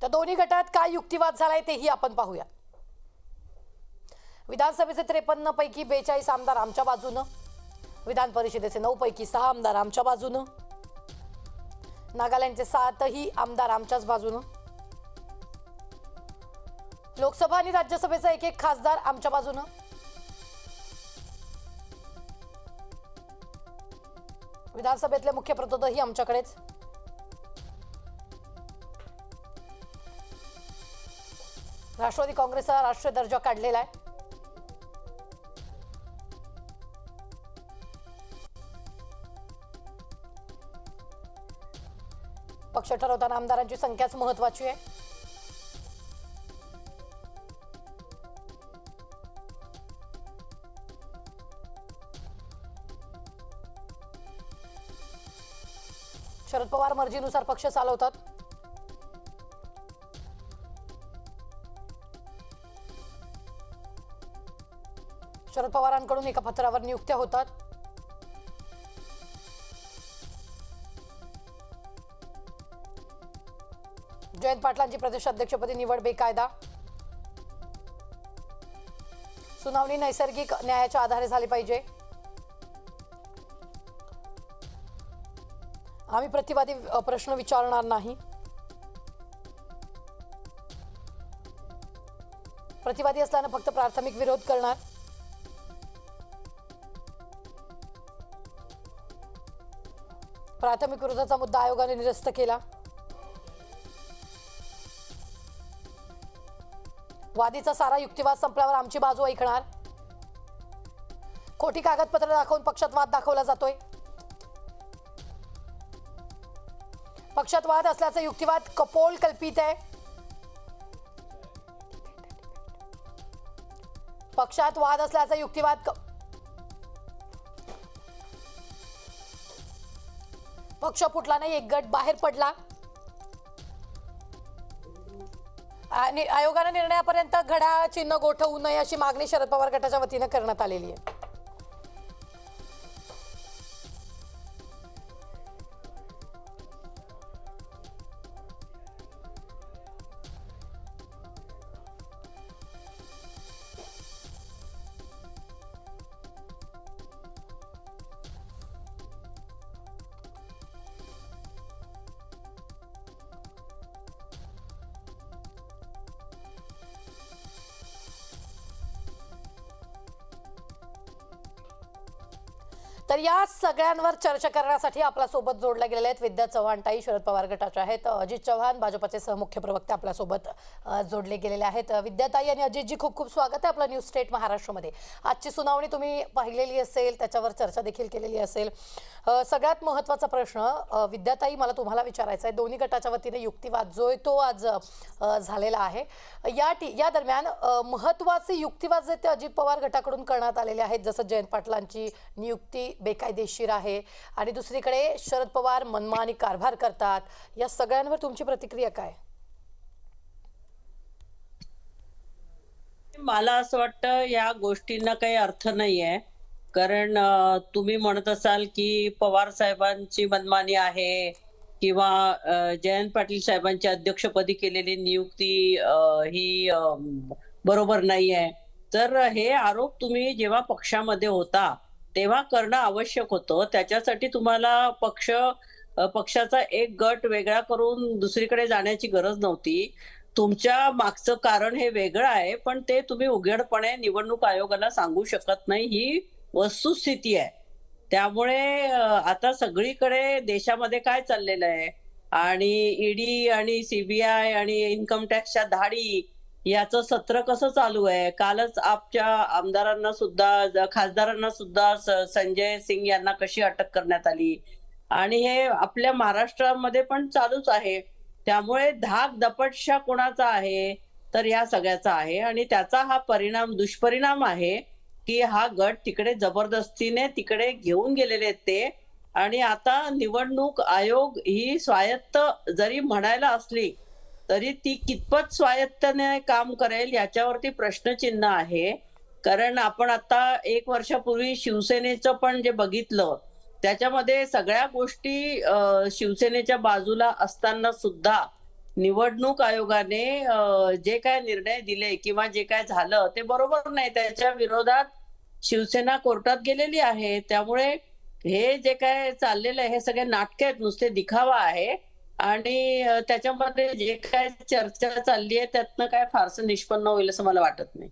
तर दोन्ही गटात काय युक्तिवाद झालाय तेही आपण पाहूया। विधानसभेचे 53 पैकी 42 आमदार आमच्या बाजूनं, विधान परिषदेचे 9 पैकी 6 आमदार आमच्या बाजूनं, नागालँडचे 7ही आमदार आमच्याच बाजूनं, लोकसभा आणि राज्यसभेचा एक खासदार आमच्या बाजूनं, विधानसभेतले मुख्य प्रतोदही आमच्याकडेच, राष्ट्रवादी काँग्रेसचा राष्ट्रीय दर्जा काढलेला आहे। पक्ष ठरवताना आमदारांची संख्याच महत्त्वाची आहे। शरद पवार मर्जीनुसार पक्ष चालवतात। शरद पवारांकडून एका पत्रावर नियुक्त्या होतात। जयंत पाटलांची प्रदेशाध्यक्षपदी निवड बेकायदा, सुनावणी नैसर्गिक न्यायाच्या आधारे झाली पाहिजे। आम्ही प्रतिवादी प्रश्न विचारणार नाही। प्रतिवादी असल्यानं फक्त प्राथमिक विरोध करणार। प्राथमिक विरोधाचा मुद्दा आयोगाने निरस्त केला। वादीचा सारा युक्तिवाद संपल्यावर आमची बाजू ऐकणार। खोटी कागदपत्र दाखवून पक्षात वाद दाखवला जातोय। पक्षात वाद असल्याचा युक्तिवाद कपोल कल्पित आहे। पक्षात वाद असल्याचा युक्तिवाद पक्ष फुटला नाही, एक गट बाहेर पडला आणि आयोगाने निर्णयापर्यंत घड्याळ चिन्ह गोठवू नये अशी मागणी शरद पवार गटाच्या वतीने करण्यात आलेली आहे। तर या सगळ्यांवर चर्चा करण्यासाठी आपल्या सोबत जोडल्या गेलेल्या आहेत विद्या चव्हाण ताई, शरद पवार गटाच्या आहेत। अजित चव्हाण भाजपचे सहमुख्य प्रवक्ते आपल्या सोबत जोडले गेलेले आहेत। विद्याताई आणि अजितजी खूप खूप स्वागत आहे आपलं न्यूज स्टेट महाराष्ट्रमध्ये। आजची सुनावणी तुम्ही पाहिलेली असेल, त्याच्यावर चर्चा देखील केलेली असेल। सगळ्यात महत्त्वाचा प्रश्न विद्याताई मला तुम्हाला विचारायचा आहे, दोन्ही गटाच्या वतीने युक्तिवाद जो आहे तो आज झालेला आहे। या दरम्यान महत्त्वाचे युक्तिवाद जे ते अजित पवार गटाकडून करण्यात आलेले आहेत, जसं जयंत पाटलांची नियुक्ती बेकायदेशीर आहे आणि दुसरीकडे शरद पवार मनमानी कारभार करतात, या सगळ्यांवर तुमची प्रतिक्रिया काय? मला असं वाटतं या गोष्टींना काही अर्थ नाहीये, कारण तुम्ही म्हणत असाल की पवार साहेबांची मनमानी आहे किंवा जयंत पाटील साहेबांच्या अध्यक्षपदी केलेली नियुक्ती ही बरोबर नाहीये। तर हे आरोप तुम्ही जेव्हा पक्षामध्ये होता तेव्हा करणं आवश्यक होतं। त्याच्यासाठी तुम्हाला पक्षाचा एक गट वेगळा करून दुसरीकडे जाण्याची गरज नव्हती। तुमच्या मागचं कारण हे वेगळं आहे, पण ते तुम्ही उघडपणे निवडणूक आयोगाला सांगू शकत नाही, ही वस्तुस्थिती आहे। त्यामुळे आता सगळीकडे देशामध्ये काय चाललेलं आहे आणि ईडी आणि सीबीआय आणि इन्कम टॅक्सच्या धाडी याचं सत्र कसं चालू आहे। कालच आपच्या आमदारांना सुद्धा, खासदारांना सुद्धा संजय सिंग यांना कशी अटक करण्यात आली आणि हे आपल्या महाराष्ट्रामध्ये पण चालूच आहे। त्यामुळे धाक दपटशा कोणाचा आहे, तर या सगळ्याचा आहे आणि त्याचा हा दुष्परिणाम आहे की हा गट तिकडे जबरदस्तीने तिकडे घेऊन गेलेले आहेत ते। आणि आता निवडणूक आयोग ही स्वायत्त जरी म्हणायला असली तरी ती कितपत स्वायत्तने काम करेल याच्यावरती प्रश्नचिन्ह आहे। कारण आपण आता 1 वर्षापूर्वी शिवसेनेचं पण जे बघितलं त्याच्यामध्ये सगळ्या गोष्टी शिवसेनेच्या बाजूला असताना सुद्धा निवडणूक आयोगाने जे काय निर्णय दिले किंवा जे काय झालं ते बरोबर नाही. त्याच्या विरोधात शिवसेना कोर्टात गेलेली आहे. त्यामुळे हे जे काय चाललेलं आहे हे सगळे नाटक आहेत, नुसते दिखावा आहे. आणि त्याच्यामध्ये जे काय चर्चा चालली आहे त्यातनं काय फारसं निष्पन्न होईल असं मला वाटत नाही.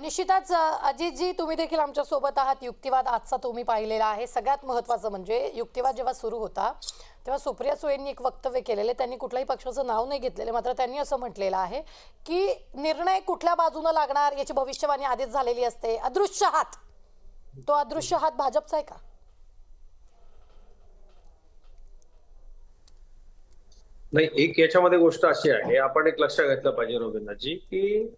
निश्चितच अजितजी, तुम्ही देखील आमच्या सोबत आहात. युक्तिवाद आजचा तुम्ही पाहिलेला आहे. सगळ्यात महत्त्वाचं म्हणजे युक्तिवाद जेव्हा सुरू होता तेव्हा सुप्रिया सुळेंनी एक वक्तव्य केलेले. त्यांनी कुठल्याही पक्षाचं नाव नाही घेतलेलं, मात्र त्यांनी असं म्हटलेलं आहे की निर्णय कुठल्या बाजूने लागणार याची भविष्यवाणी आधीच झालेली असते. अदृश्य हात, तो अदृश्य हात भाजपचा आहे का? नाही, एक याच्यामध्ये गोष्ट अशी आहे, आपण एक लक्षात घेतलं पाहिजे रवींद्रजी, की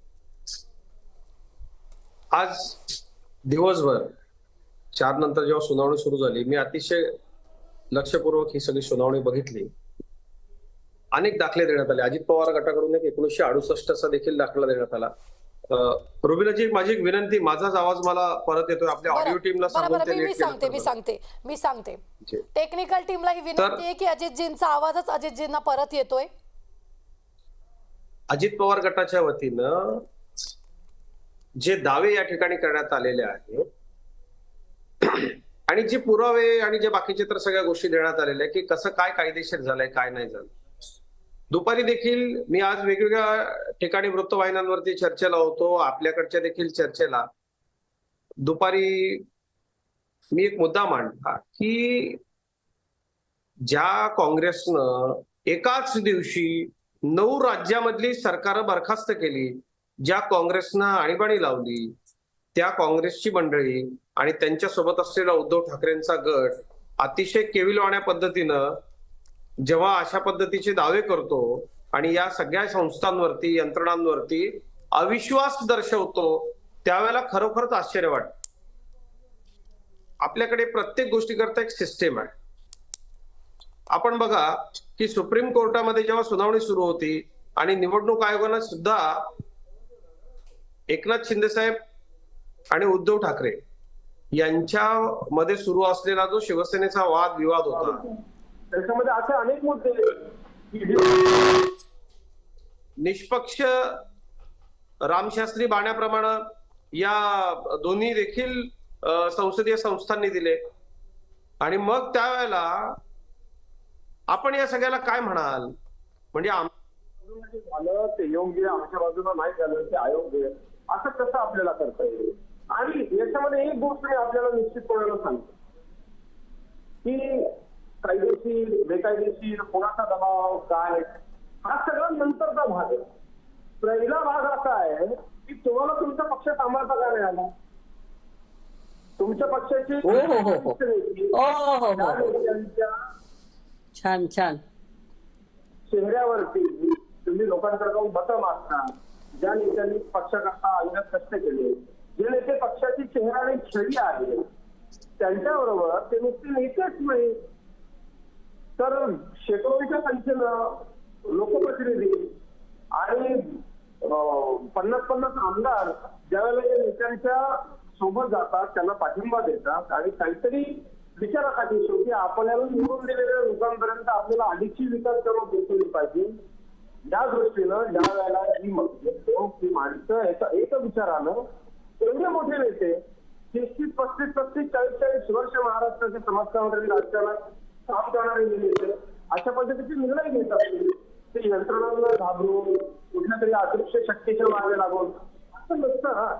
आज दिवसभर 4 नंतर जेव्हा सुनावणी सुरू झाली, मी अतिशय लक्षपूर्वक ही सगळी सुनावणी बघितली. अनेक दाखले देण्यात आले. अजित पवार गटाकडून एक 1968 चा देखील दाखला देण्यात आला. रुबीनाजी, माझी एक विनंती, माझाच आवाज मला परत येतोय. आपल्या ऑडिओ टीमला सांगून ते नीट केलं. मी सांगते टेक्निकल टीमला ही विनंती आहे की अजितजींचा आवाजच अजितजींना परत येतोय. अजित पवार गटाच्या वतीनं जे दावे या ठिकाणी करण्यात आलेले आहेत आणि जे पुरावे आणि जे बाकीचे तर सगळ्या गोष्टी देण्यात आलेल्या आहे की कसं काय कायदेशीर झालंय, काय नाही झालं. दुपारी देखील मी आज वेगवेगळ्या ठिकाणी वृत्तवाहिन्यांवरती चर्चेला होतो, आपल्याकडच्या देखील चर्चेला. दुपारी मी एक मुद्दा मांडला की ज्या काँग्रेसनं एकाच दिवशी 9 राज्यामधली सरकारं बरखास्त केली, ज्या काँग्रेसनं आणीबाणी लावली, त्या काँग्रेसची मंडळी आणि त्यांच्या सोबत असलेला उद्धव ठाकरेंचा गट अतिशय केविलवाण्या पद्धतीनं जेव्हा अशा पद्धतीचे दावे करतो आणि या सगळ्या संस्थांवरती, यंत्रणांवरती अविश्वास दर्शवतो, त्यावेळेला खरोखरच आश्चर्य वाटतं. आपल्याकडे प्रत्येक गोष्टीकरता एक सिस्टीम आहे. आपण बघा की सुप्रीम कोर्टामध्ये जेव्हा सुनावणी सुरू होती आणि निवडणूक आयोगानं सुद्धा एकनाथ शिंदे साहेब आणि उद्धव ठाकरे यांच्यामध्ये सुरू असलेला जो शिवसेनेचा वाद विवाद होता, त्याच्यामध्ये असे अनेक मुद्दे निष्पक्ष रामशास्त्री बाण्याप्रमाणे या दोन्ही देखील संसदीय संस्थांनी दिले. आणि मग त्यावेळेला आपण या सगळ्याला काय म्हणाल? म्हणजे झालं ते योग्य, आमच्या बाजूला नाही झालं ते अयोग्य, असं कसं आपल्याला करता येईल? आणि याच्यामध्ये एक गोष्ट मी आपल्याला निश्चितपणे सांगतो की कायदेशीर बेकायदेशीर कोणाचा दबाव काय, हा सगळा नंतरचा भाग आहे. पहिला भाग असा आहे की तुम्हाला तुमचा पक्ष सांभाळता का नाही आला? तुमच्या पक्षाची छान छान चेहऱ्यावरती तुम्ही लोकांकडे जाऊन मतं मागता, ज्या नेत्यांनी पक्षाकरता अविरत कष्ट केले, जे नेते पक्षाची चेहऱ्याने छडी आहे, त्यांच्याबरोबर ते नुसते नेतेच नाही तर शेकडोच्या संख्येनं लोकप्रतिनिधी आणि 50-50 आमदार ज्यावेळेला या नेत्यांच्या सोबत जातात, त्यांना पाठिंबा देतात आणि काहीतरी विचारासाठी शेवटी आपल्याला निवडून दिलेल्या लोकांपर्यंत आपल्याला अधिकची विकास करून पोहोचवली पाहिजे, या दृष्टीनं ज्या वेळेला ही ही माणसं याचा एक विचारानं एवढे मोठे नेते 30, 35, 40 वर्ष महाराष्ट्राच्या समाजकार्यामध्ये राजकारणात काम करणारे नेते अशा पद्धतीचे निर्णय घेत असतील, ते यंत्रणांना घाबरून कुठल्या तरी अदृश्य शक्तीच्या मागे लागून असं नसतं.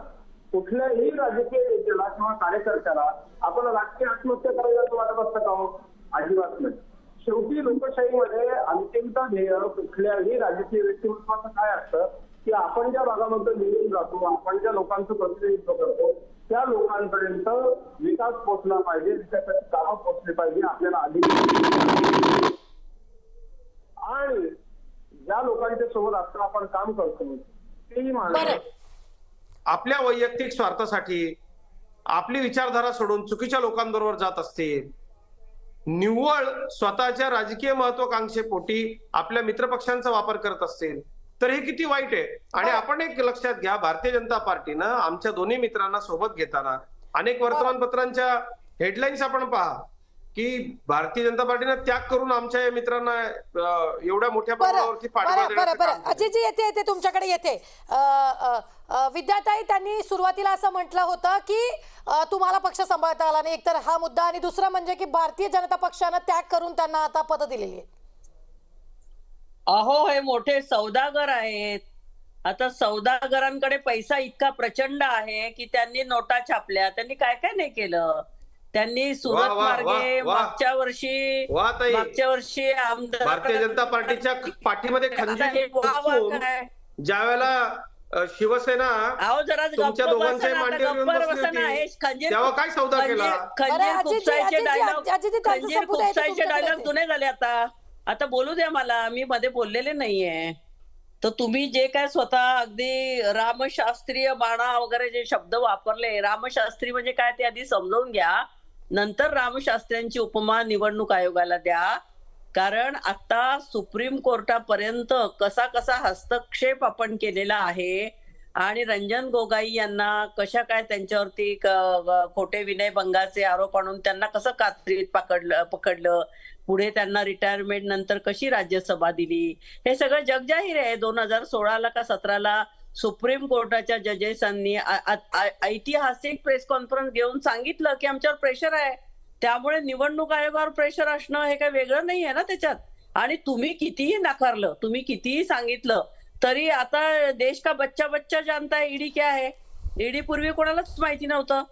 कुठल्याही राजकीय नेत्याला किंवा कार्यकर्त्याला आपण राजकीय आत्महत्या करायला वाटत असतं का? अजिबात नाही. शेवटी लोकशाहीमध्ये अंतिमता ध्येय कुठल्याही राजकीय व्यक्तिमत्वाचं काय असतं की आपण ज्या भागामध्ये निवडून जातो, आपण ज्या लोकांचं प्रतिनिधित्व करतो, त्या लोकांपर्यंत विकास पोहोचला पाहिजे, विकासाची कामं पोहोचली पाहिजे, आपल्याला अधिक आणि ज्या लोकांच्या सोबत आता आपण काम करतो तेही माणसं आपल्या वैयक्तिक स्वार्थासाठी आपली विचारधारा सोडून चुकीच्या लोकांबरोबर जात असतील, निव्वळ स्वतःच्या राजकीय महत्वाकांक्षेपोटी आपल्या मित्रपक्षांचा वापर करत असतील, तर हे किती वाईट आहे. आणि आपण एक लक्षात घ्या, भारतीय जनता पार्टीनं आमच्या दोन्ही मित्रांना सोबत घेताना अनेक वर्तमानपत्रांच्या हेडलाईन्स आपण पहा की भारतीय जनता पार्टीनं त्याग करून आमच्या या मित्रांना एवढ्या मोठ्या बरं प्रमाणावरती पाठिंबा बरं बरं देण्याचं बरं काम केलं. अजयजी येते तुमच्याकडे येते. विद्याताई, त्यांनी सुरुवातीला असं म्हटलं होतं की तुम्हाला पक्ष सांभाळता आला नाही, एकतर हा मुद्दा, आणि दुसरा म्हणजे की भारतीय जनता पक्षानं त्याग करून त्यांना आता पद दिलेली आहेत. अहो, हे मोठे सौदागर आहेत. आता सौदागरांकडे पैसा इतका प्रचंड आहे की त्यांनी नोटा छापल्या, त्यांनी काय काय नाही केलं. त्यांनी सुरत वा, मार्गे वा. मागच्या वर्षी आमदार भारतीय जनता पार्टीच्या पाठीमध्ये खंजीर आता हे वा वा टोचून काय? ज्या वेळेला शिवसेना अहो, जरा तुमच्या गप्प दोघांच्याही बसा ना, मांडीवर येऊन गप्प बसली बसा ना. हे होती, तेव्हा काय सौदा केला? बरं, खंजीर अजितजी, खुपसायचे अजितजी, डायलॉग, अजितजी, त्यांचं खंजीर संपू द्या, खुपसायचे तुमच्याकडे डायलॉग येते. जुने झाले. आता बोलू द्या मला, मी मध्ये बोललेले नाहीये. तर तुम्ही जे काय स्वतः अगदी रामशास्त्रीय बाणा वगैरे जे शब्द वापरले, रामशास्त्री म्हणजे काय ते आधी समजावून घ्या, नंतर रामशास्त्र्यांची उपमा निवडणूक आयोगाला द्या. कारण आता सुप्रीम कोर्टापर्यंत कसा कसा हस्तक्षेप आपण केलेला आहे आणि रंजन गोगोई यांना कशा काय त्यांच्यावरती खोटे विनयभंगाचे आरोप आणून त्यांना कसं कात्रीत पकडलं, पुढे त्यांना रिटायरमेंट नंतर कशी राज्यसभा दिली, हे सगळं जगजाहीर आहे. 2016 का 17 सुप्रीम कोर्टाच्या जजेसांनी ऐतिहासिक प्रेस कॉन्फरन्स घेऊन सांगितलं की आमच्यावर प्रेशर आहे. त्यामुळे निवडणूक आयोगावर प्रेशर असणं हे काही वेगळं नाही आहे ना त्याच्यात. आणि तुम्ही कितीही नाकारलं, तुम्ही कितीही सांगितलं तरी आता देश का बच्चा बच्चा जानता है ईडी क्या है. ईडी पूर्वी कोणालाच माहिती नव्हतं.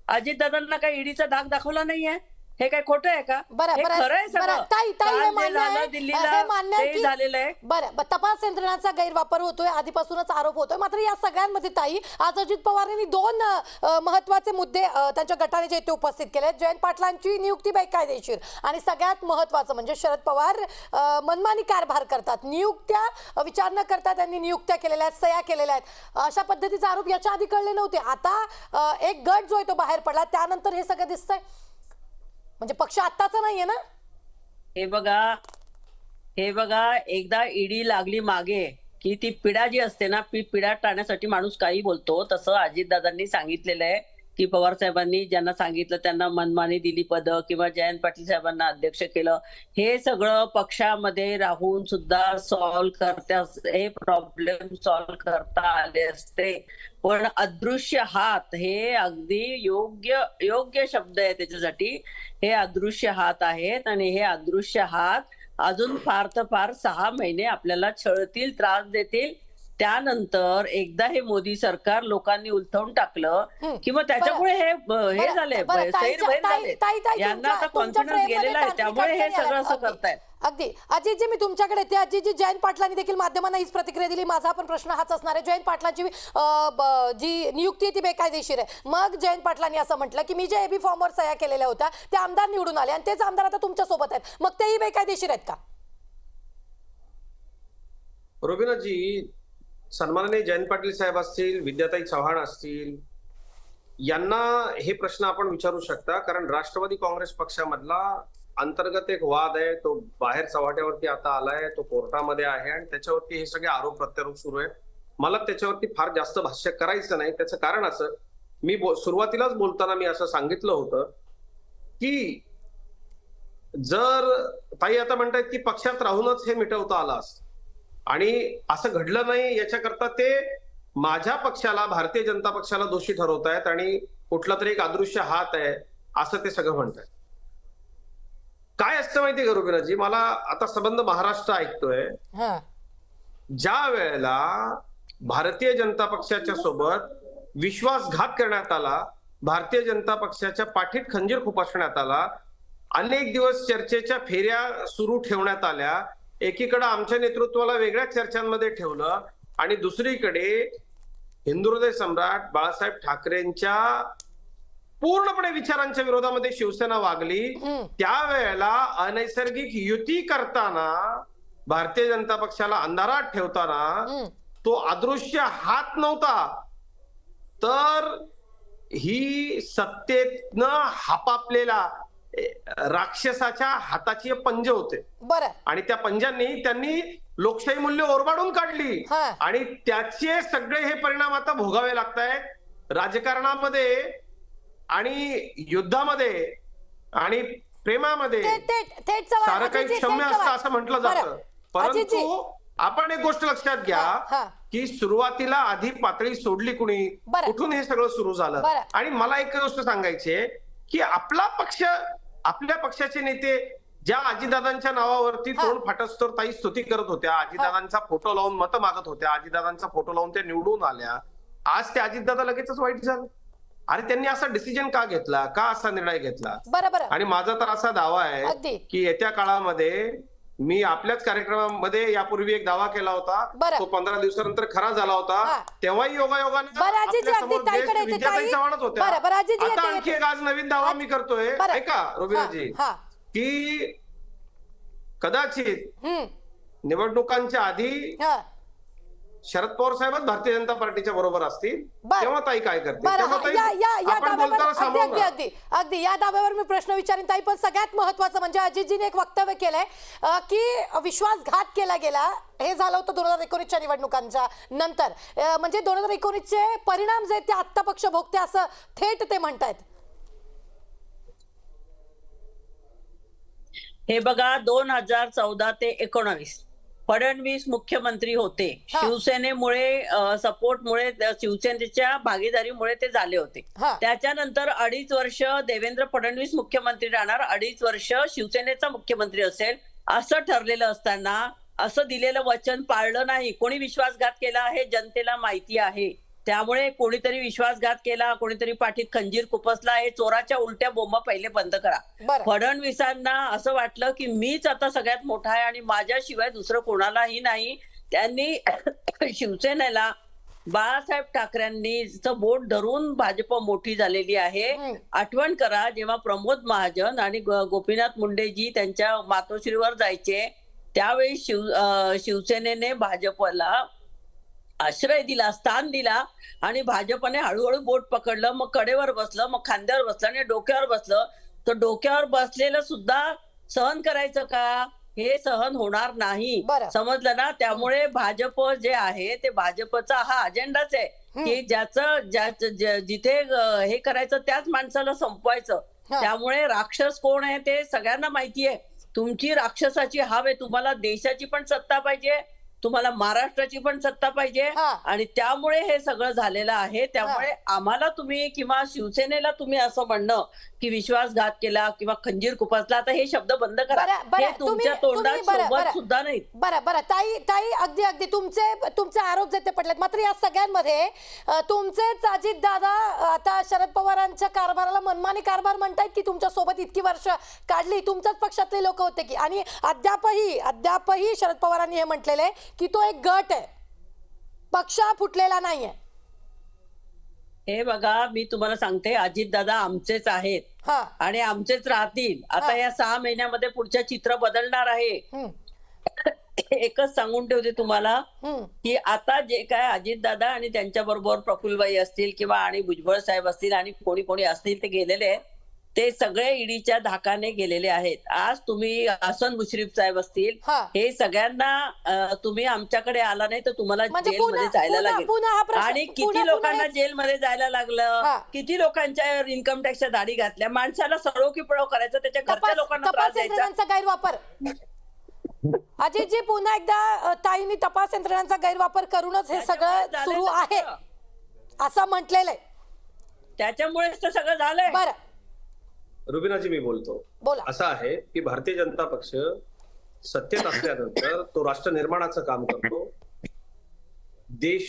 अजितदादांना काही ईडीचा धाक दाखवला नाहीये. हे काय खोटं आहे का? बरं हे बरं खरं आहे बरं, सगळं. ताई हे काल जे मान्य झालं आहे, दिल्लीला हे मान्य आहे ते की झालेलं आहे. बरं, तपास यंत्रणांचा गैरवापर होतोय, आधीपासूनच आरोप होतोय. मात्र या सगळ्यांमध्ये ताई, आज अजित पवार यांनी 2 महत्वाचे मुद्दे त्यांच्या गटाने जे ते उपस्थित केले आहेत. जयंत पाटलांची नियुक्ती बेकायदेशीर, आणि सगळ्यात महत्वाचं म्हणजे शरद पवार मनमानी कारभार करतात, नियुक्त्या विचार न करता त्यांनी नियुक्त्या केलेल्या आहेत, सह्या केलेल्या आहेत. अशा पद्धतीचे आरोप याच्या आधी कळले नव्हते. आता एक गट जो आहे तो बाहेर पडला, त्यानंतर हे सगळं दिसतंय. म्हणजे पक्ष आत्ताचा नाहीये ना. हे बघा एकदा ईडी लागली मागे की ती पिढा जी असते ना, पिढा टाळण्यासाठी माणूस काही बोलतो. तसं अजितदादांनी सांगितलेलं आहे की पवार साहेबांनी ज्यांना सांगितलं त्यांना मनमानी दिली पदं, किंवा जयंत पाटील साहेबांना अध्यक्ष केलं. हे सगळं पक्षामध्ये राहून सुद्धा हे प्रॉब्लेम सॉल्व्ह करता आले असते. पण अदृश्य हात, हे अगदी योग्य शब्द आहे त्याच्यासाठी. हे अदृश्य हात आहेत आणि हे अदृश्य हात अजून फार तर फार 6 महिने आपल्याला छळतील, त्रास देतील. त्यानंतर एकदा हे मोदी सरकार लोकांनी उलथवून टाकलं की मग त्याच्यामुळे हे झाले, सैरभैर झाले. यांना आता कॉन्फिडन्स गेलेला आहे, त्यामुळे हे सगळं असं करतायत. अगदी. अजितजी, मी तुमच्याकडे येते. अजितजी, जयंत पाटलांनी देखील माध्यमांना हीच प्रतिक्रिया दिली. माझा पण प्रश्न हाच असणार आहे. जयंत पाटलांची जी नियुक्ती आहे ती बेकायदेशीर आहे. मग जयंत पाटलांनी असं म्हटलं की मी जे एबी फॉर्मवर सह्या केलेल्या होत्या ते आमदार निवडून आले, आणि तेच आमदार आता तुमच्या सोबत आहेत, मग तेही बेकायदेशीर आहेत का? रोबिनाजी, सन्माननीय जयंत पाटील साहेब असतील, विद्याताई चव्हाण असतील, यांना हे प्रश्न आपण विचारू शकता. कारण राष्ट्रवादी काँग्रेस पक्षामधला अंतर्गत एक वाद आहे, तो बाहेर चव्हाट्यावरती आता आलाय, तो कोर्टामध्ये आहे, आणि त्याच्यावरती हे सगळे आरोप प्रत्यारोप सुरू आहेत. मला त्याच्यावरती फार जास्त भाष्य करायचं नाही. त्याचं कारण असं, मी सुरुवातीलाच बोलताना मी असं सांगितलं होतं की जर ताई आता म्हणतायत की पक्षात राहूनच हे मिटवता आलं असतं, आणि असं घडलं नाही याच्याकरता ते माझ्या पक्षाला, भारतीय जनता पक्षाला दोषी ठरवतायत आणि कुठला तरी एक अदृश्य हात आहे असं ते सगळं म्हणतायत. काय असतं माहितीये का रुबिनाजी, मला आता संबंध महाराष्ट्र ऐकतोय, ज्या वेळेला भारतीय जनता पक्षाच्या सोबत विश्वासघात करण्यात आला, भारतीय जनता पक्षाच्या पाठीत खंजीर खुपसण्यात आला, अनेक दिवस चर्चेच्या फेऱ्या सुरू ठेवण्यात आल्या, एकीकडे आमच्या नेतृत्वाला वेगळ्या चर्चांमध्ये ठेवलं, आणि दुसरीकडे हिंदुहृदय सम्राट बाळासाहेब ठाकरेंच्या पूर्णपणे विचारांच्या विरोधामध्ये शिवसेना वागली. त्यावेळेला अनैसर्गिक युती करताना, भारतीय जनता पक्षाला अंधारात ठेवताना तो अदृश्य हात नव्हता, तर ही सत्तेतनं हापापलेला राक्षसाच्या हाताची पंजे होते. बरं. आणि त्या पंजांनी त्यांनी लोकशाही मूल्य ओरबाडून काढली, आणि त्याचे सगळे हे परिणाम आता भोगावे लागतायत राजकारणामध्ये आणि युद्धामध्ये. आणि प्रेमामध्ये थेट चव्हाण, सारं काही अजितजी, क्षम्य थेट असतं चव्हाण. असं म्हटलं बरं. जातं. परंतु अजितजी. आपण एक गोष्ट लक्षात घ्या हा. की सुरुवातीला आधी पातळी सोडली कुणी, बरं. कुठून हे सगळं सुरू झालं. बरं. आणि मला एक गोष्ट सांगायची आहे की आपला पक्ष, आपल्या पक्षाचे नेते ज्या अजितदादांच्या नावावरती हा. तोंड फाटस्तोर ताई स्तुती करत होत्या, अजितदादांचा फोटो लावून मतं मागत होत्या, अजितदादांचा फोटो लावून त्या निवडून आल्या, आज ते अजितदादा लगेचच वाईट झालं. अरे त्यांनी असा डिसिजन का घेतला, का असा निर्णय घेतला? बरोबर. आणि माझा तर असा दावा आहे अगदी. की येत्या काळामध्ये मी आपल्याच कार्यक्रमामध्ये यापूर्वी एक दावा केला होता, बरं. तो 15 दिवसानंतर खरा झाला हा. होता. तेव्हाही योगायोगाने बरं, अजितजी, आपल्यासमोर अगदी ताईकडे येते, विद्याताई ताई. चव्हाणच होत्या. बरं, बरं, अजितजी, आता येते, आणखी येते. एक आज नवीन दावा मी करतोय, बरं. ऐका रुबीनाजी, हा. की कदाचित हम्म. निवडणुकांच्या आधी हा. शरद पवार साहेबच भारतीय जनता पार्टीच्या बरोबर असतील, बरं. तेव्हा ताई काय करते? बरं, तेव्हा हा, ताई या आपण दाव्यावर बोलताना अगदी सांभाळू अगदी का? अगदी अगदी या दाव्यावर मी प्रश्न विचारेन ताई. पण सगळ्यात महत्वाचं म्हणजे अजितजीने एक वक्तव्य केलंय की विश्वासघात केला गेला. हे झालं होतं 2019च्या निवडणुकांच्या नंतर. म्हणजे 2019चे परिणाम जे ते आत्ता पक्ष भोगते असं थेट ते म्हणतायत. हे बघा, 2014 ते 19 फडणवीस मुख्यमंत्री होते. हा. शिवसेनेमुळे सपोर्टमुळे, शिवसेनेच्या भागीदारीमुळे ते झाले होते. हा. त्याच्यानंतर 2.5 वर्ष देवेंद्र फडणवीस मुख्यमंत्री राहणार, 2.5 वर्ष शिवसेनेचा मुख्यमंत्री असेल असं ठरलेलं असताना असं दिलेलं वचन पाळलं नाही. कोणी विश्वासघात केला हे जनतेला माहिती आहे. त्यामुळे कोणीतरी विश्वासघात केला, कोणीतरी पाठीत खंजीर खुपसला. हे चोराच्या उलट्या बोंबा पहिले बंद करा. बरं. फडणवीसांना असं वाटलं की मीच आता सगळ्यात मोठा आहे आणि माझ्याशिवाय दुसरं कोणालाही नाही. त्यांनी शिवसेनेला बाळासाहेब ठाकरेंनी बोट धरून भाजप मोठी झालेली आहे. आठवण करा, जेव्हा प्रमोद महाजन आणि गोपीनाथ मुंडेजी त्यांच्या मातोश्रीवर जायचे त्यावेळी शिवसेनेने भाजपला आश्रय दिला, स्थान दिला आणि भाजपने हळूहळू बोट पकडलं, मग कडेवर बसलं, मग खांद्यावर बसलं आणि डोक्यावर बसलं. तर डोक्यावर बसलेलं सुद्धा सहन करायचं का? हे सहन होणार नाही. बरं. समजलं ना? त्यामुळे भाजप जे आहे ते भाजपचा हा अजेंडाच आहे की जिथे हे करायचं त्याच माणसाला संपवायचं. हा. त्यामुळे राक्षस कोण आहे ते सगळ्यांना माहिती आहे. तुमची राक्षसाची हाव आहे. तुम्हाला देशाची पण सत्ता पाहिजे, तुम्हाला महाराष्ट्राची पण सत्ता पाहिजे हा. आणि त्यामुळे हे सगळं झालेलं आहे. त्यामुळे आम्हाला तुम्ही किंवा शिवसेनेला तुम्ही असं म्हणणं की विश्वासघात केला किंवा खंजीर खुपसला, आता हे शब्द बंद करा. हे तुमच्या तोंडात सोबत सुद्धा नाही. बरं ताई अगदी तुमचे आरोप जे ते पडलेत. मात्र या सगळ्यांमध्ये तुमचेच अजित दादा आता शरद पवारांच्या कारभाराला मनमानी कारभार म्हणतायत की तुमच्या सोबत इतकी वर्ष काढली, तुमच्याच पक्षातले लोक होते की, आणि अद्यापही शरद पवारांनी हे म्हटलेलं आहे की तो एक गट आहे, पक्ष फुटलेला नाहीये. हे बघा, मी तुम्हाला सांगते, अजितदादा आमचेच आहेत हा. आणि आमचेच राहतील. आता या 6 महिन्यामध्ये पुढचं चित्र बदलणार आहे. एकच सांगून ठेवते तुम्हाला की आता जे काय अजितदादा आणि त्यांच्या बरोबर प्रफुल्लबाई असतील किंवा आणि भुजबळ साहेब असतील आणि कोणी कोणी असतील ते गेलेले आहेत, ते सगळे ईडीच्या धाकाने गेलेले आहेत. आज तुम्ही हसन मुश्रीफ साहेब असतील, हे सगळ्यांना तुम्ही आमच्याकडे आला नाही तर तुम्हाला म्हणजे जेलमध्ये जायला लागेल. आणि किती लोकांना हेच- जेलमध्ये जायला लागलं, किती लोकांच्या इन्कम टॅक्सच्या दाढी घातल्या. माणसाला सडो की पळो करायचं, त्याच्या घरच्या लोकांना त्रास तपास द्यायचा. यंत्रणांचा गैरवापर. अजितजी, पुन्हा एकदा ताईंनी तपास यंत्रणांचा गैरवापर करूनच हे सगळं सुरू आहे असं म्हटलेलं आहे. त्याच्यामुळेच तर सगळं झालंय. बरं, रुबीनाजी मी बोलतो. बोला. असं आहे की भारतीय जनता पक्ष सत्तेत असल्यानंतर तो राष्ट्र निर्माणाचं काम करतो, देश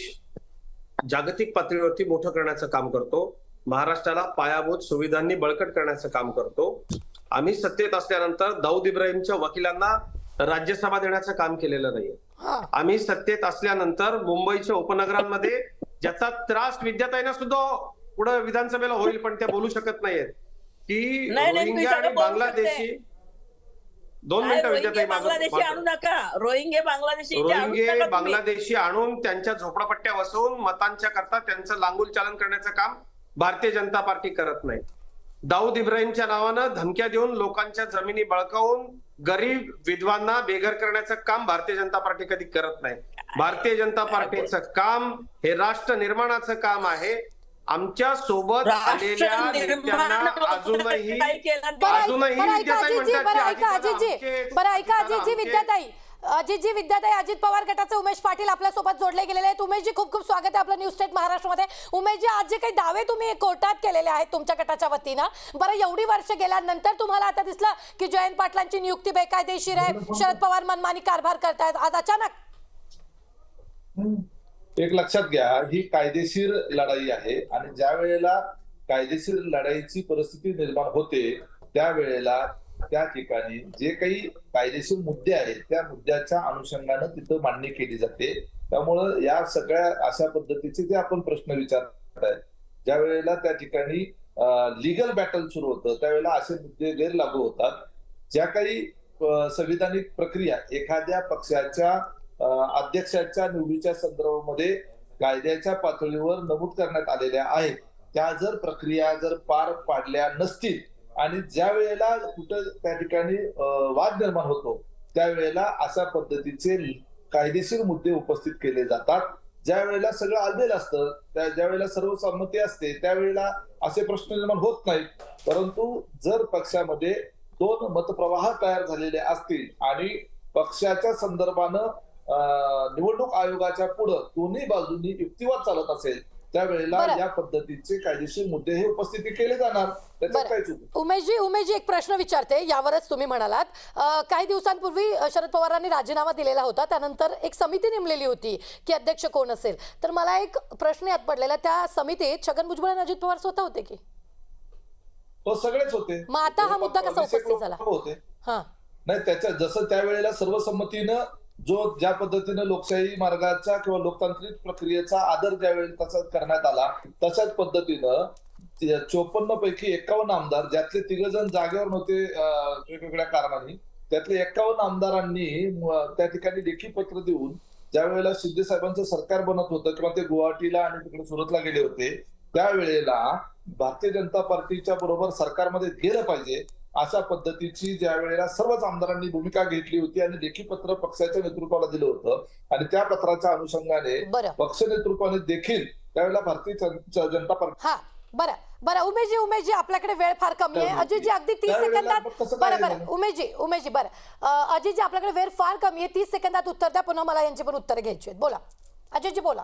जागतिक पातळीवरती मोठं करण्याचं काम करतो, महाराष्ट्राला पायाभूत सुविधांनी बळकट करण्याचं काम करतो. आम्ही सत्तेत असल्यानंतर दाऊद इब्राहिमच्या वकिलांना राज्यसभा देण्याचं काम केलेलं नाहीये. आम्ही सत्तेत असल्यानंतर मुंबईच्या उपनगरांमध्ये ज्याचा त्रास विद्याताईंना सुद्धा पुढे विधानसभेला होईल, पण त्या बोलू शकत नाहीयेत की रोहिंग्या आणि बांगलादेशी. 2 मिनिटं विद्याताई, बांगलादेशी आणू नका. रोहिंगे बांगलादेशी आणून त्यांच्या झोपडपट्ट्या बसवून मतांच्या करता त्यांचं लांगुल चालन करण्याचं काम भारतीय जनता पार्टी करत नाही. दाऊद इब्राहिमच्या नावानं धमक्या देऊन लोकांच्या जमिनी बळकावून गरीब विधवांना बेघर करण्याचं काम भारतीय जनता पार्टी कधी करत नाही. भारतीय जनता पार्टीचं काम हे राष्ट्र निर्माणाचं काम आहे. आमच्या सोबत आलेल्या नेत्यांना अजूनही बरं ऐका अजितजी, बरं ऐका अजितजी, बरं ऐका अजितजी विद्याताई, अजित पवार गटाचे उमेश पाटील आपल्या सोबत जोडले गेलेले आहेत. उमेशजी खूप खूप स्वागत आहे आपलं न्यूज स्टेट महाराष्ट्रामध्ये. उमेशजी, आज जे काही दावे तुम्ही कोर्टात केलेले आहेत तुमच्या गटाच्या वतीनं, बरं एवढी वर्ष गेल्यानंतर तुम्हाला आता दिसलं की जयंत पाटलांची नियुक्ती बेकायदेशीर आहे, शरद पवार मनमानी कारभार करतायत, आज अचानक? एक लक्षात घ्या, ही कायदेशीर लढाई आहे आणि ज्या वेळेला कायदेशीर लढाईची परिस्थिती निर्माण होते त्यावेळेला त्या ठिकाणी जे काही कायदेशीर मुद्दे आहेत त्या मुद्द्याच्या अनुषंगानं तिथं मांडणी केली जाते. त्यामुळं या सगळ्या अशा पद्धतीचे जे आपण प्रश्न विचारताय, ज्या वेळेला त्या ठिकाणी लिगल बॅटल सुरू होतं त्यावेळेला असे मुद्दे गैरलागू होतात. ज्या काही संविधानिक प्रक्रिया एखाद्या पक्षाच्या अध्यक्षाच्या निवडीच्या संदर्भामध्ये कायद्याच्या पातळीवर नमूद करण्यात आलेल्या आहेत, त्या जर प्रक्रिया जर पार पाडल्या नसतील आणि ज्या वेळेला कुठं त्या ठिकाणी वाद निर्माण होतो त्यावेळेला अशा पद्धतीचे कायदेशीर मुद्दे उपस्थित केले जातात. ज्या वेळेला सगळं आलेलं असतं, ज्या वेळेला सर्वसंमती असते त्यावेळेला असे प्रश्न निर्माण होत नाहीत. परंतु जर पक्षामध्ये दोन मतप्रवाह तयार झालेले असतील आणि पक्षाच्या संदर्भानं निवडणूक आयोगाच्या पुढे दोन्ही बाजूंनी युक्तिवाद चालत असेल त्यावेळेला या पद्धतीचे कायदेशीर मुद्दे हे उपस्थित केले जाणार. त्याच्यात काय चूक? उमेशजी एक प्रश्न विचारते, यावरच तुम्ही म्हणालात काही दिवसांपूर्वी शरद पवारांनी राजीनामा दिलेला होता, त्यानंतर एक समिती नेमलेली होती की अध्यक्ष कोण असेल, तर मला एक प्रश्न यात पडलेला, त्या समितीत छगन भुजबळ आणि अजित पवार स्वतः होते की? तो सगळेच होते. मग आता हा मुद्दा कसा उपस्थित झाला? होते हा नाही, त्याच्या जसं त्यावेळेला सर्वसंमतीनं ज्या पद्धतीनं लोकशाही मार्गाचा किंवा लोकतांत्रिक प्रक्रियेचा आदर ज्यावेळी तसा करण्यात आला तशाच पद्धतीनं 54 पैकी 51 आमदार, ज्यातले 3 जण जागेवर नव्हते वेगवेगळ्या कारणांनी, त्यातले 51 आमदारांनी त्या ठिकाणी लेखी पत्र देऊन ज्या वेळेला शिंदे साहेबांचं सरकार बनत होतं किंवा ते गुवाहाटीला आणि तिकडे सुरतला गेले होते त्यावेळेला भारतीय जनता पार्टीच्या बरोबर सरकारमध्ये गेलं पाहिजे अशा पद्धतीची ज्या वेळेला सर्वच आमदारांनी भूमिका घेतली होती आणि लेखी पत्र पक्षाच्या नेतृत्वाला दिलं होतं आणि त्या पत्राच्या अनुषंगाने पक्ष नेतृत्वाने देखील त्यावेळेला भारतीय जनता पार्टी. हा बरं उमेशजी आपल्याकडे वेळ फार कमी आहे. अजितजी अगदी 30 सेकंदात. बरं उमेशजी बरं अजितजी आपल्याकडे वेळ फार कमी आहे, 30 सेकंदात उत्तर द्या, पुन्हा मला यांची पण उत्तरं घ्यायची आहेत. बोला अजितजी, बोला.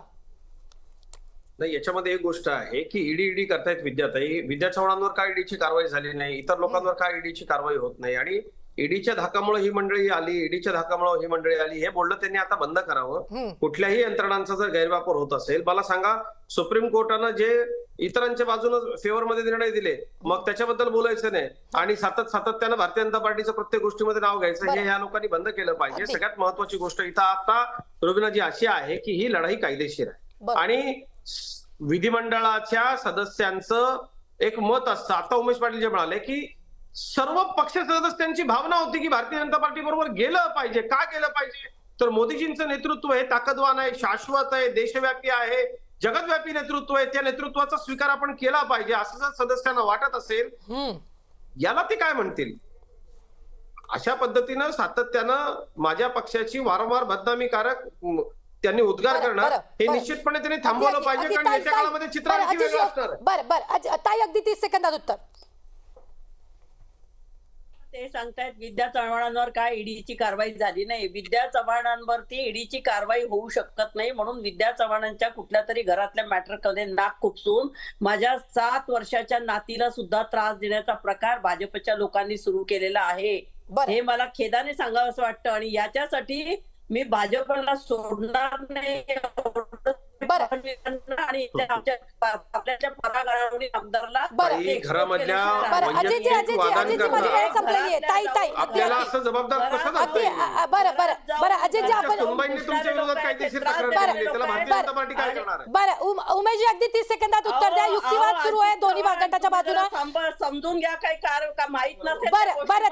नाही, याच्यामध्ये एक गोष्ट आहे की ईडी करतायत विद्या चव्हाणांवर काय ईडीची कारवाई झाली नाही, इतर लोकांवर काय ईडीची कारवाई होत नाही आणि ईडीच्या धाकामुळे ही मंडळी आली, ईडीच्या धाकामुळे ही मंडळी आली, हे बोलणं त्यांनी आता बंद करावं. कुठल्याही यंत्रणांचा जर गैरवापर होत असेल, मला सांगा सुप्रीम कोर्टानं जे इतरांच्या बाजूने फेवर मध्ये निर्णय दिले मग त्याच्याबद्दल बोलायचं नाही आणि सातत्यानं भारतीय जनता पार्टीचं प्रत्येक गोष्टीमध्ये नाव घ्यायचं, हे या लोकांनी बंद केलं पाहिजे. सगळ्यात महत्वाची गोष्ट इथं आता रुबीनाजी अशी आहे की ही लढाई कायदेशीर आहे आणि विधिमंडळाच्या सदस्यांचं एक मत असतं. आता उमेश पाटील जे म्हणाले की सर्व पक्ष सदस्यांची भावना होती की भारतीय जनता पार्टी बरोबर गेलं पाहिजे. का गेलं पाहिजे तर मोदीजींचं नेतृत्व हे ताकदवान आहे, शाश्वत आहे, देशव्यापी आहे, जगतव्यापी नेतृत्व आहे, त्या नेतृत्वाचा स्वीकार आपण केला पाहिजे असं जर सदस्यांना वाटत असेल याला ते काय म्हणतील? अशा पद्धतीनं सातत्यानं माझ्या पक्षाची वारंवार बदनामीकारक त्यांनी उद्गार करणं हे निश्चितपणे त्यांनी थांबवलं पाहिजे, कारण याच्या काळामध्ये चित्र आणखी वेगळं असणार. बरं ताई अगदी 30 सेकंदात उत्तर. ते सांगतायत विद्या चव्हाणांवर काय ईडीची कारवाई झाली नाही. विद्या चव्हाणांवरती ईडीची कारवाई होऊ शकत नाही म्हणून विद्या चव्हाणांच्या कुठल्या तरी घरातल्या मॅटरमध्ये नाक खुपसून माझ्या 7 वर्षाच्या नातीला सुद्धा त्रास देण्याचा प्रकार भाजपच्या लोकांनी सुरू केलेला आहे. हे मला खेदाने सांगावं असं वाटतं आणि याच्यासाठी मी भाजपला सोडणार नाही आणि आपल्या परागणावरून आमदारला घरामधल्या आपल्याला असं जबाबदार कसं उमेशजी अगदी 30 सेकंदात उत्तर द्या. युक्तिवाद सुरू आहे दोन्ही गटाच्या बाजूने, समजून घ्या. काही का माहित नसेल. बरं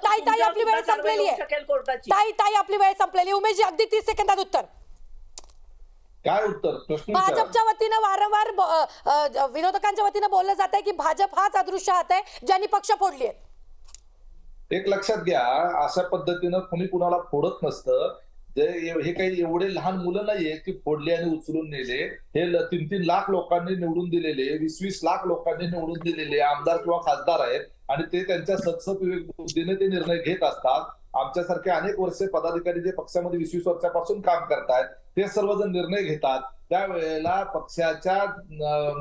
ताई आपली वेळ संपलेली आहे. ताई आपली वेळ संपलेली. उमेशजी अगदी 30 सेकंदात उत्तर. काय उत्तर? प्रश्न भाजपच्या वतीनं वारंवार विरोधकांच्या वतीनं बोललं जात आहे की भाजप हाच अदृश्य हात आहे ज्यांनी पक्ष फोडले आहेत. एक लक्षात घ्या, अशा पद्धतीनं कुणी कुणाला फोडत नसतं. हे काही एवढे लहान मुलं नाहीये की फोडले आणि उचलून नेले. हे 3-3 लाख लोकांनी निवडून दिलेले, 20-20 लाख लोकांनी निवडून दिलेले आमदार किंवा खासदार आहेत आणि ते त्यांच्या सदसद विवेक बुद्धीने ते निर्णय घेत असतात. आमच्यासारखे अनेक वर्षे पदाधिकारी जे पक्षामध्ये 20-20 वर्षापासून काम करतायत ते सर्वजण निर्णय घेतात. त्यावेळेला पक्षाच्या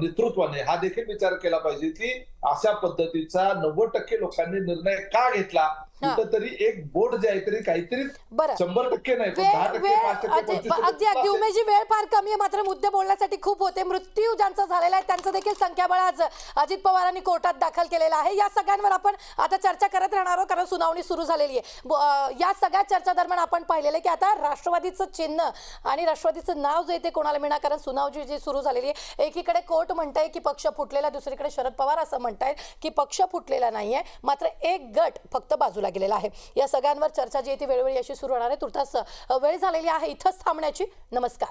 नेतृत्वाने हा देखील विचार केला पाहिजे की अशा पद्धतीचा 90% लोकांनी निर्णय का घेतला. कुठंतरी एक बोट जे आहे तरी काहीतरी बरं. 100% नाही पण 10%, 5%, 25% अगदी उमेशजी वेळ फार कमी आहे, मात्र मुद्दे बोलण्यासाठी खूप होते. मृत्यू ज्यांचा झालेला आहे त्यांचं देखील संख्याबळ आज अजित पवारांनी कोर्टात दाखल केलेलं आहे. या सगळ्यांवर आपण आता चर्चा करत राहणार आहोत कारण सुनावणी सुरू झालेली आहे. या सगळ्या चर्चा दरम्यान आपण पाहिलेलं आहे की आता राष्ट्रवादीचं चिन्ह आणि राष्ट्रवादीचं नाव जे ते कोणाला मिळणार, कारण सुनावणी जी सुरू झालेली आहे. एकीकडे कोर्ट म्हणताय की पक्ष फुटलेला, दुसरीकडे शरद पवार असं म्हणतायत की पक्ष फुटलेला नाहीये, मात्र एक गट फक्त बाजूला गेलेला आहे. या सगळ्यांवर चर्चा जी आहे ती वेळोवेळी अशी सुरू होणार आहे. तुर्तास वेळ झालेली आहे इथंच थांबण्याची. नमस्कार.